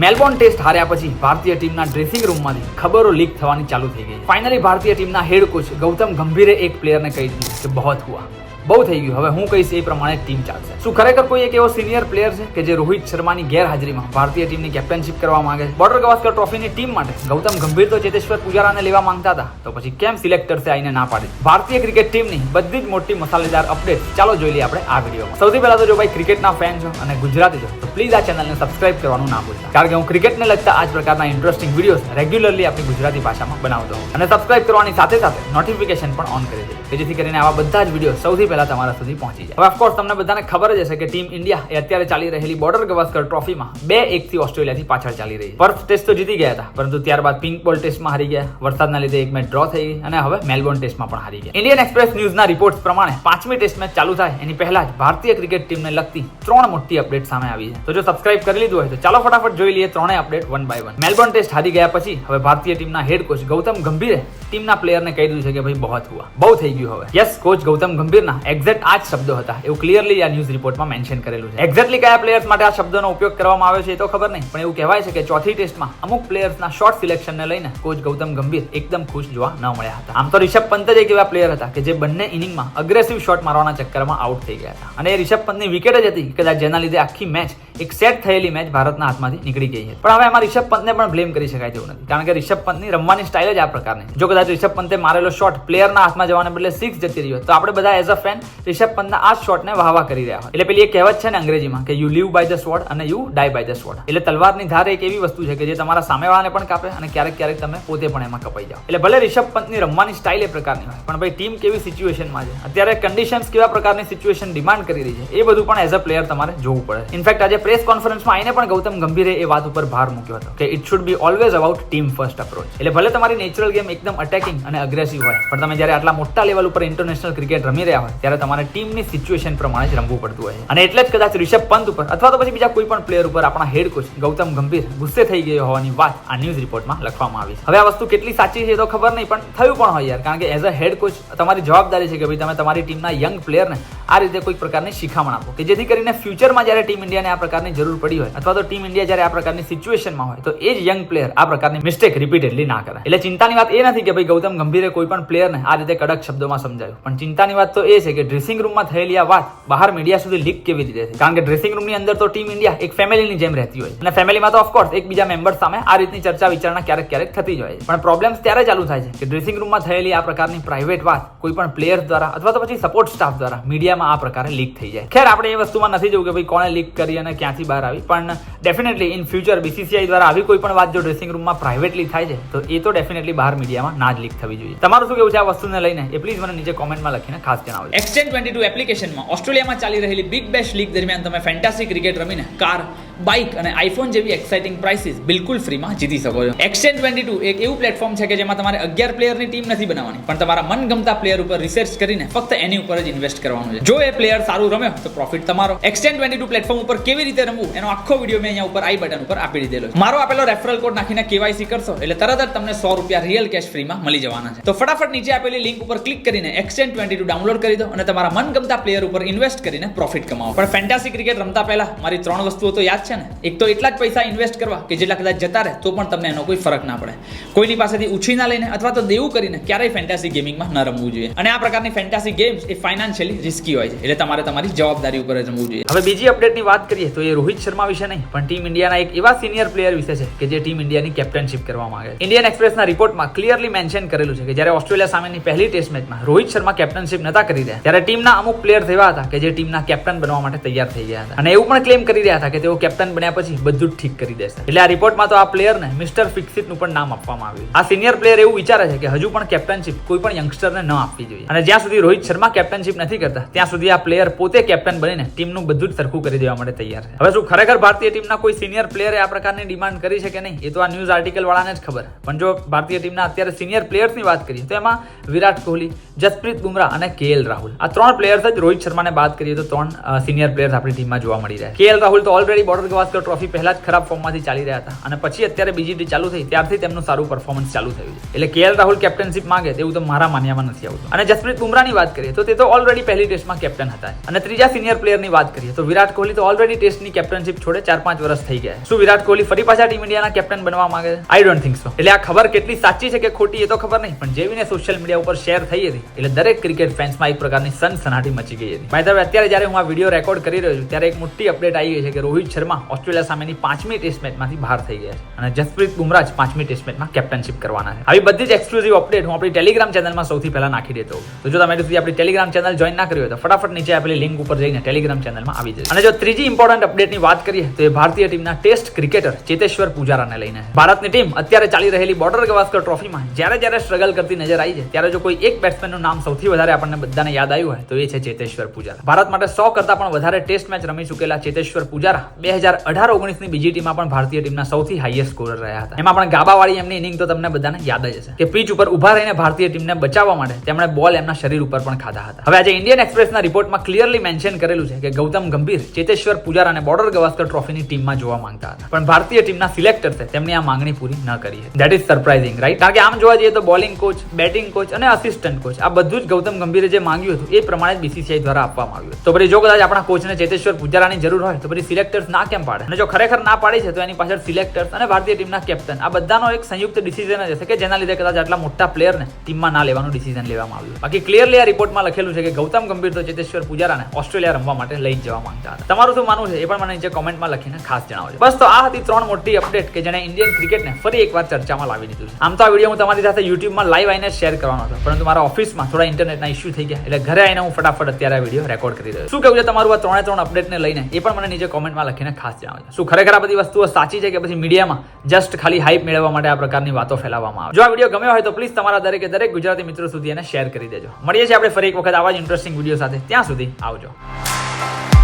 Melbourne test હાર્યા પછી ભારતીય ટીમના ડ્રેસિંગ રૂમમાંથી ખબરો લીક થવાની ચાલુ થઈ ગઈ. ફાઇનલી ભારતીય ટીમના હેડ કોચ ગૌતમ ગંભીરે એક પ્લેયરને કહી દીધું કે બહોત હુઆ, બહુ થઈ ગયું, હવે હું કહીશ એ પ્રમાણે ટીમ ચાલશે. શું ખરેખર કોઈ એક એવો સિનિયર પ્લેયર છે કે જે રોહિત શર્માની ગેરહાજરીમાં ભારતીય ટીમની કેપ્ટનશિપ કરવા માંગે છે? બોર્ડર ગાવસ્કર ટ્રોફીની ટીમ માટે ગૌતમ ગંભીર તો ચેતેશ્વર પુજારાને લેવા માંગતા હતા, તો પછી કેમ સિલેક્ટર્સે આઈને ના પાડી? ભારતીય ક્રિકેટ ટીમની બધી જ મોટી મસાલેદાર અપડેટ ચાલો જોઈ લઈએ આપણે આ વિડીયોમાં. સૌથી પહેલા તો જો ભાઈ ક્રિકેટના ફેન છો અને ગુજરાતી છો તો પ્લીઝ આ ચેનલને સબસ્ક્રાઇબ કરવાનું ના ભૂલતા, કારણ કે હું ક્રિકેટને લગતા આ જ પ્રકારના ઇન્ટરેસ્ટિંગ વિડીયોઝ રેગ્યુલરલી આપણી ગુજરાતી ભાષામાં બનાવતો હોઉં. અને સબસ્ક્રાઇબ કરવાની સાથે સાથે નોટિફિકેશન પણ ઓન કરી દે કે જેથી કરીને આવા બધા જ વિડીયો સૌથી પહેલા તમારા સુધી પહોંચી જાય. હવે ઓફકોર્સ તમને બધાને ખબર જ હશે કે ટીમ ઇન્ડિયા એ અત્યારે ચાલી રહેલી બોર્ડર ગાવસ્કર ટ્રોફીમાં 2-1 થી ઓસ્ટ્રેલિયાથી પાછળ ચાલી રહી છે. પર્થ ટેસ્ટ તો જીતી ગયા હતા, પરંતુ ત્યારબાદ પિંક બોલ ટેસ્ટમાં હારી ગયા, વરસાદના લીધે એક મેચ ડ્રો થઈ ગઈ અને હવે મેલબોર્ન ટેસ્ટમાં પણ હારી ગયા. ઇન્ડિયન એક્સપ્રેસ ન્યૂઝના રિપોર્ટ્સ પ્રમાણે 5મી ટેસ્ટ મેચ ચાલુ થાય એની પહેલા જ ભારતીય ક્રિકેટ ટીમને લગતી 3 મોટી અપડેટ સામે આવી છે. તો જો સબસ્ક્રાઇબ કરી લીધું હોય તો ચાલો ફટાફટ જોઈ લઈએ 3 update one by one. Melbourne test હારી ગયા પછી હવે ભારતીય ટીમના હેડ કોચ ગૌતમ ગંભીરે ટીમના પ્લેયરને કહી દીધું છે કે ભાઈ બહોત હુઆ, બહુ થઈ ગયું હવે. યસ, કોચ ગૌતમ ગંભીરના એક્ઝેક્ટ આ જ શબ્દો હતા એવું ક્લિયરલી આ ન્યૂઝ રિપોર્ટમાં મેન્શન કરેલું છે. એક્ઝેક્ટલી કયા પ્લેયર્સ માટે આ શબ્દોનો ઉપયોગ કરવામાં આવ્યો છે એ તો ખબર નહીં, પણ એવું કહેવાય છે કે ચોથી ટેસ્ટમાં અમુક પ્લેયર્સના શોર્ટ સિલેક્શનને લઈને કોચ ગૌતમ ગંભીર એકદમ ખુશ જોવા ન મળ્યા હતા. આમ તો રિષભ પંત જ એક એવા પ્લેયર હતા કે જે બંને ઇનિંગમાં અગ્રેસિવ શોટ મારવાના ચક્કરમાં આઉટ થઈ ગયા હતા, અને એ રિષભ પંતની વિકેટ જ હતી કદાચ જેના લીધે આખી મેચ એક સેટ થયેલી મેચ ભારતના હાથમાંથી નીકળી ગઈ છે. પણ હવે એમાં રિષભ પંતને પણ બ્લેમ કરી શકાય તેવું નથી, કારણ કે રિષભ પંતની રમવાની સ્ટાઇલ જ આ પ્રકારની. જો કદાચ રિષભ પંતે મારેલો શોટ પ્લેયરના હાથમાં જવાને બદલે 6 જતી રહ્યો તો આપણે બધા એઝ અ ફેન રિષભ પંતના આ શોટને વાહવા કરી રહ્યા હોય. એટલે પેલી એક કહેવત છે ને અંગ્રેજીમાં કે you live by the sword અને you die by the sword. એટલે તલવારની ધાર એક એવી વસ્તુ છે કે જે તમારા સામેવાળાને પણ કાપે અને ક્યારેક ક્યારેક તમે પોતે પણ એમાં કપાઈ જાઓ. એટલે ભલે રિષભ પંતની રમવાની સ્ટાઇલ એ પ્રકારની હોય, પણ ભાઈ ટીમ કેવી સિચ્યુએશનમાં છે, અત્યારે કન્ડિશન્સ કેવા પ્રકારની સિચ્યુએશન ડિમાન્ડ કરી રહી છે, એ બધું પણ એઝ અ પ્લેયર તમારે જોવું પડે. ઇનફેક્ટ આજે પ્રેસ કોન્ફરન્સમાં આવીને પણ ગૌતમ ગંભીરે એ વાત ઉપર ભાર મૂક્યો હતો કે it should be always about team first approach. એટલે ભલે તમારી નેચરલ ગેમ એકદમ અટેકિંગ અને અગ્રેસિવ હોય, પણ તમે જ્યારે આટલા મોટા લેવલ ઉપર ઇન્ટરનેશનલ ક્રિકેટ રમી રહ્યા હોય ત્યારે તમારે ટીમની સિચ્યુએશન પ્રમાણે જ રમવું પડતું હોય. અને એટલે જ કદાચ રિષભ પંત ઉપર અથવા તો પછી બીજા કોઈ પણ પ્લેયર ઉપર આપણા હેડ કોચ ગૌતમ ગંભીર ગુસ્સે થઈ ગયો હોવાની વાત આ ન્યૂઝ રિપોર્ટમાં લખવામાં આવી છે. હવે આ વસ્તુ કેટલી સાચી છે તો ખબર નહીં, પણ થયું પણ હોય યાર, કારણ કે એઝ અ હેડ કોચ તમારી જવાબદારી છે કે ભાઈ તમે તમારી ટીમના યંગ પ્લેયરને આ રીતે કોઈ પ્રકારની શિખામણ આપો કે જેથી કરીને ફ્યુચરમાં જ્યારે ટીમ ઇન્ડિયાને આ પ્રકારની જરૂર પડી હોય અથવા તો ટીમ ઇન્ડિયા જ્યારે આ પ્રકારની સિચ્યુએશનમાં હોય તો એ જ યંગ પ્લેયર આ પ્રકારની મિસ્ટેક રિપીટેડલી ના કરે. એટલે ચિંતાની વાત એ નથી કે ભાઈ ગૌતમ ગંભીરે કોઈ પણ પ્લેયરને આ રીતે કડક શબ્દોમાં સમજાવ્યું, પણ ચિંતાની વાત તો એ છે કે ડ્રેસિંગ રૂમમાં થયેલી આ વાત બહાર મીડિયા સુધી લીક કેવી રીતે થઈ, કારણ કે ડ્રેસિંગ રૂમની અંદર તો ટીમ ઇન્ડિયા એક ફેમિલીની જેમ રહેતી હોય અને ફેમિલીમાં તો ઓફકોર્સ એકબીજા મેમ્બર સામે આ રીતની ચર્ચા વિચારણા ક્યારેક ક્યારેક થતી જ હોય છે. પણ પ્રોબ્લેમ્સ ત્યારે ચાલુ થાય છે કે ડ્રેસિંગ રૂમમાં થયેલી આ પ્રકારની પ્રાઇવેટ વાત કોઈ પણ પ્લેયર દ્વારા અથવા તો પછી સપોર્ટ સ્ટાફ દ્વારા મીડિયામાં આ પ્રકારે લીક થઈ જાય. ખેર આપણે એ વસ્તુમાં નથી જોવું કે ભાઈ કોણે લીક કરી અને ક્યાંથી બહાર આવી, પણ ડેફિનેટલી ઇન ફ્યુચર બીસીસીઆઈ દ્વારા આવી કોઈ પણ વાત જો ડ્રેસિંગ રૂમમાં પ્રાઇવેટલી થાય છે તો એ તો ડેફિનેટલી બહાર મીડિયામાં ના જ લીક થવી જોઈએ. તમારું શું કેવું છે આ વસ્તુને લઈને એ પ્લીઝ મને નીચે કોમેન્ટમાં લખીને ખાસ જણાવજો. એક્સચેન્જ 22 એપ્લિકેશનમાં ઓસ્ટ્રેલિયામાં ચાલી રહેલી બિગ બેશ લીગ દરમિયાન તમે ફેન્ટાસી ક્રિકેટ રમીને કાર, બાઇક અને આઈફોન જેવી એક્સાઇટિંગ પ્રાઇસીસ બિલકુલ ફ્રીમાં જીતી શકો છો. એક્સચેન્જ 22 એક એવું પ્લેટફોર્મ છે કે જેમાં તમારે 11 પ્લેયરની ટીમ નથી બનાવવાની, પણ તમારા મનગમતા પ્લેયર ઉપર રિસર્ચ કરીને ફક્ત એની ઉપર જ ઇન્વેસ્ટ કરવાનું છે. જો એ પ્લેયર સારું રમ્યો તો પ્રોફિટ તમારો. એક્સચેન્જ 22 પ્લેટફોર્મ ઉપર કેવી રીતે રમવું એનો આખો વિડીયો મેં અહીંયા ઉપર આઈ બટન ઉપર આપી દીધેલો છે. મારો આપેલો રેફરલ કોડ નાખીને કેવાયસી કરશો એટલે તરત જ તમને ₹100 રિયલ કેશ ફ્રીમાં મળી જવાના છે. તો ફટાફટ નીચે આપેલી લિંક ઉપર ક્લિક કરીને એક્સચેન્જ 22 ડાઉનલોડ કરી દો અને તમારા મનગમતા પ્લેયર ઉપર ઇન્વેસ્ટ કરીને પ્રોફિટ કમાવો. પણ ફેન્ટાસી ક્રિકેટ રમતા પહેલા મારી 3 વસ્તુઓ તો યાદ છે ને. એક તો એટલા જ પૈસા ઇન્વેસ્ટ કરવા કે જેટલા કદાચ જતા રહે તો પણ તમને એનો કોઈ ફરક ના પડે. કોઈની પાસેથી ઉછીના લઈને અથવા તો દેવું કરીને ક્યારેય ફેન્ટાસી ગેમિંગમાં ન રમવું જોઈએ. અને આ પ્રકારની ફેન્ટાસી ગેમ્સ એ ફાઇનાન્શિયલી રિસ્કી હોય છે, એટલે તમારે તમારી જવાબદારી ઉપર રમવું જોઈએ. હવે બીજી અપડેટની વાત કરીએ તો એ રોહિત શર્મા વિશે નહીં, પણ ટીમ ઇન્ડિયાના એક એવા સિનિયર પ્લેયર વિશે છે કે જે ટીમ ઇન્ડિયાની કેપ્ટનશિપ કરવા માંગે છે. ઇન્ડિયન એક્સપ્રેસના રિપોર્ટમાં ક્લિયરલી મેન્શન કરેલું છે કે જ્યારે ઓસ્ટ્રેલિયા સામેની પહેલી ટેસ્ટ મેચમાં રોહિત શર્મા કેપ્ટનશિપ નતા કરી રહ્યા ત્યારે ટીમના અમુક પ્લેયર્સ એવા હતા કે જે ટીમના કેપ્ટન બનવા માટે તૈયાર થઈ ગયા હતા અને એવું પણ ક્લેમ કરી રહ્યા હતા કે તેઓ કેપ્ટન બન્યા પછી બધું જ ઠીક કરી દેશે. એટલે આ રિપોર્ટમાં તો આ પ્લેયરને મિસ્ટર ફિક્સિટનું પણ નામ આપવામાં આવ્યું. આ સિનિયર પ્લેયર એવું વિચારે છે કે હજુ પણ કેપ્ટનશિપ કોઈ પણ યંગસ્ટરને ન આપવી જોઈએ અને જ્યાં સુધી રોહિત શર્મા કેપ્ટનશિપ નથી કરતા ત્યાં સુધી આ પ્લેયર પોતે કેપ્ટન બનીને ટીમનું બધું જ સરખું કરી દેવા માટે તૈયાર છે. હવે શું ખરેખર ભારતીય ટીમના કોઈ સિનિયર પ્લેયરે આ પ્રકારની ડિમાન્ડ કરી છે કે નહીં એ તો આ ન્યૂઝ આર્ટિકલ વાળાને જ ખબર, પણ જો ભારતીય ટીમના અત્યારે સિનિયર પ્લેયર્સની વાત કરીએ તો એમાં વિરાટ કોહલી, જસપ્રીત બુમરાહ અને કેએલ રાહુલ આ 3 પ્લેયર્સ જ રોહિત શર્માને બાદ કરીએ તો 3 સિનિયર પ્લેયર્સ આપણી ટીમમાં જોવા મળી રહ્યા છે. કેએલ રાહુલ તો ઓલરેડી બોર્ડર ગાવસ્કર ટ્રોફી પહેલા જ ખરાબ ફોર્મમાંથી ચાલી રહ્યા હતા અને પછી અત્યારે બીજી ટી ચાલુ થઈ ત્યારથી તેમનું સારું પરફોર્મન્સ ચાલુ થયું છે. એટલે કેએલ રાહુલ કેપ્ટનશીપ માંગે તેવું તો મારા માન્યામાં નથી આવતું. અને જસપ્રીત બુમરાહની વાત કરીએ તો તે તો ઓલરેડી પહેલી ટેસ્ટમાં કેપ્ટન હતા. અને ત્રીજા સિનિયર પ્લેયરની વાત કરીએ તો વિરાટ કોહલી તો ઓલરેડી ટેસ્ટની કેપ્ટનશીપ છોડે 4-5 વર્ષ થઈ ગયા. શું વિરાટ કોહલી ફરી પાછા ટીમ ઇન્ડિયાના કેપ્ટન બનવા માંગે છે? I don't think so. એટલે આ ખબર કેટલી સાચી છે કે ખોટી એ તો ખબર નહીં, પણ જેવીને સોશિયલ મીડિયા ઉપર શેર થઈ હતી એટલે દરેક ક્રિકેટ ફેન્સમાં એક પ્રકારની સનસનાટી મચી ગઈ હતી. બાય ધ વે, અત્યારે જ્યારે હું આ વિડીયો રેકોર્ડ કરી રહ્યો છું ત્યારે એક મોટી અપડેટ આવી ગઈ છે કે રોહિત શર્મા ઓસ્ટ્રેલિયા સામેની 5મી ટેસ્ટ મેચમાંથી બહાર થઈ ગયા છે અને જસપ્રીત બુમરાહ 5મી ટેસ્ટ મેચમાં કેપ્ટનશીપ કરવાના છે. આવી બધી જ એક્સક્લુઝિવ અપડેટ હું આપણી ટેલિગ્રામ ચેનલમાં સૌથી પહેલા નાખી દેતો હોઉં. તો જો તમે સુધી આપણી ટેલિગ્રામ ચેનલ જોઈન ના કરી હોય તો ફટાફટ નીચે આપેલી લિંક ઉપર જઈને ટેલિગ્રામ ચેનલમાં આવી જજો. અને જો ત્રીજી ઇમ્પોર્ટન્ટ અપડેટની વાત કરીએ તો એ ભારતીય ટીમના ટેસ્ટ ક્રિકેટર ચેતેશ્વર પુજારાને લઈને. ભારતની ટીમ અત્યારે ચાલી રહેલી બોર્ડર ગાવસ્કર ટ્રોફીમાં જ્યારે સ્ટ્રગલ કરતી નજર આવી છે ત્યારે જો કોઈ એક બેટ્સમેનનું નામ સૌથી વધારે આપણને બધાને યાદ આવ્યું હોય તો એ છે ચેતેશ્વર પુજારા. ભારત માટે 100 કરતા પણ વધારે ટેસ્ટ મેચ રમી ચૂકેલા ચેતેશ્વર પુજારા 2018-19ની બીજી ટીમમાં પણ ભારતીય ટીમના સૌથી હાઈએસ્ટ સ્કોરર રહ્યા હતા. એમાં પણ ગાબાવાળી એમની ઇનિંગ તો તમને બધાને યાદ જ હશે કે પીચ ઉપર ઉભા રહીને ભારતીય ટીમને બચાવવા માટે તેમણે બોલ એમના શરીર ઉપર પણ ખાધા હતા. હવે આજે ઇન્ડિયન એક્સપ્રેસના રિપોર્ટમાં ક્લિયરલી મેન્શન કરેલું છે કે ગૌતમ ગંભીર ચેતેશ્વર પુજારાને બોર્ડર ગાવસ્કર ટ્રોફીની ટીમમાં જોવા માંગતા હતા, પણ ભારતીય ટીમના સિલેક્ટર્સે તેમની આ માંગણી પૂરી ન કરી હતી. That is surprising, right? કારણ કે આમ જોવા જઈએ તો બોલિંગ કોચ, બેટિંગ કોચ અને અસિસ્ટન્ટ કોચ આ બધું જ ગૌતમ ગંભીરે જે માંગ્યું હતું એ પ્રમાણે જ બીસીસીઆઈ દ્વારા આપવામાં આવ્યું. તો પછી જો કદાચ આપણા કોચને ચેતેશ્વર પુજારાની જરૂર હોય તો પછી સિલેક્ટર્સ ના કેમ પાડે? અને જો ખરેખર ના પાડી છે તો એની પાછળ સિલેક્ટર્સ અને ભારતીય ટીમના કેપ્ટન આ બધાનો એક સંયુક્ત ડિસિઝન જ હશે કે જેના લીધે કદાચ આટલા મોટા પ્લેયરને ટીમમાં ના લેવાનું ડિસિઝન લેવામાં આવ્યું. બાકી ક્લિયરલી આ રિપોર્ટમાં લખેલું છે કે ગૌતમ ગંભીર તો ચેતેશ્વર પુજારાને ઓસ્ટ્રેલિયા રમવા માટે લઈ જવા માંગતા હતા. તમારું શું માનવું છે એ પણ મને નીચે કોમેન્ટમાં લખીને ખાસ જણાવજો. બસ તો આ હતી 3 મોટી અપડેટ કે જેણે ઇન્ડિયન ક્રિકેટને ફરી એકવાર ચર્ચામાં લાવી દીધું છે. આમ તો આ વિડીયો હું તમારી સાથે યુટ્યુબમાં લાઈવ આવીને શેર કરવાનો હતો, પરંતુ મારા ઓફિસમાં થોડા ઇન્ટરનેટના ઇશ્યુ થઈ ગયા એટલે ઘરે આવીને હું ફટાફટ અત્યારે આ વિડીયો રેકોર્ડ કરી રહ્યો છું. શું કહ્યું છે તમારું આ 3 અપડેટને લઈને એ પણ મને નીચે કોમેન્ટમાં લખીને ખાસ જણાવજો. શું ખરેખર આ બધી વસ્તુઓ સાચી છે કે પછી મીડિયામાં જસ્ટ ખાલી હાઇપ મેળવવા માટે આ પ્રકારની વાતો ફેલાવવામાં આવે? જો આ વિડીયો ગમ્યો હોય તો પ્લીઝ તમારા દરેક ગુજરાતી મિત્રો સુધી એને શેર કરી દેજો. મળીએ છીએ આપણે ફરી એક વખત આવા જ ઇન્ટરેસ્ટિંગ વિડીયો સાથે. ત્યાં સુધી આવજો.